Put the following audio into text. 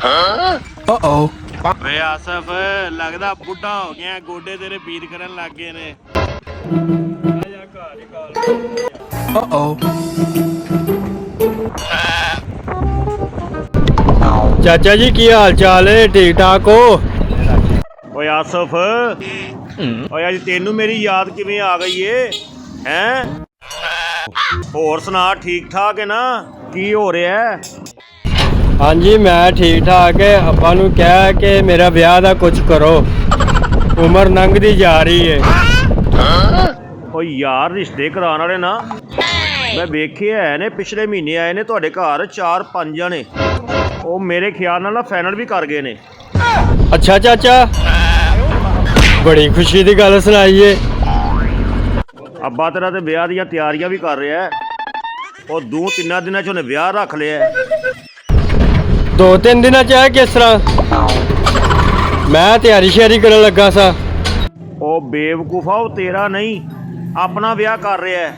ਓਏ ਆਸਫ ਲੱਗਦਾ ਬੁੱਢਾ ਹੋ ਗਿਆ, ਗੋਡੇ ਤੇਰੇ ਪੀੜ ਕਰਨ ਲੱਗ ਗਏ ਨੇ। ਚਾਚਾ ਜੀ ਕੀ ਹਾਲ ਚਾਲ ਹੈ? ਠੀਕ ਠਾਕ ਹੋ? ਓਏ ਆਸਫ, ਓਏ ਅੱਜ ਤੈਨੂੰ ਮੇਰੀ ਯਾਦ ਕਿਵੇਂ ਆ ਗਈ ਏ? ਹੈਂ? ਹੋਰ ਸੁਣਾ, ਠੀਕ ਠਾਕ ਹੈ ਨਾ? ਕੀ ਹੋ ਰਿਹਾ? ਹਾਂਜੀ ਮੈਂ ਠੀਕ ਠਾਕ ਹੈ। ਆਪਾਂ ਨੂੰ ਕਿਹਾ ਕਿ ਮੇਰਾ ਵਿਆਹ ਦਾ ਕੁਝ ਕਰੋ, ਉਮਰ ਲੰਘਦੀ ਜਾ ਰਹੀ ਹੈ। ਓਏ ਯਾਰ ਰਿਸ਼ਤੇ ਕਰਾਉਣ ਵਾਲੇ ਨਾ ਮੈਂ ਵੇਖੇ ਹੈ ਨੇ, ਪਿਛਲੇ ਮਹੀਨੇ ਆਏ ਨੇ ਤੁਹਾਡੇ ਘਰ 4-5 ਜਣੇ। ਉਹ ਮੇਰੇ ਖਿਆਲ ਨਾਲ ਨਾ ਫਾਈਨਲ ਵੀ ਕਰ ਗਏ ਨੇ। ਅੱਛਾ ਚਾਚਾ, ਬੜੀ ਖੁਸ਼ੀ ਦੀ ਗੱਲ ਸੁਣਾਈਏ। ਅੱਬਾ ਤੇਰਾ ਤੇ ਵਿਆਹ ਦੀਆਂ ਤਿਆਰੀਆਂ ਵੀ ਕਰ ਰਿਹਾ। ਉਹ 2-3 ਦਿਨਾਂ 'ਚ ਉਹਨੇ ਵਿਆਹ ਰੱਖ ਲਿਆ। 2-3 ਦਿਨਾਂ ਚ ਹੈ? ਕਿਸ ਤਰ੍ਹਾਂ? ਮੈਂ ਤਿਆਰੀ ਸ਼ਿਆਰੀ ਕਰਨ ਲੱਗਾ ਸਾਂ। ਉਹ ਬੇਵਕੂਫਾ, ਉਹ ਤੇਰਾ ਨਹੀਂ ਆਪਣਾ ਵਿਆਹ ਕਰ ਰਿਹਾ।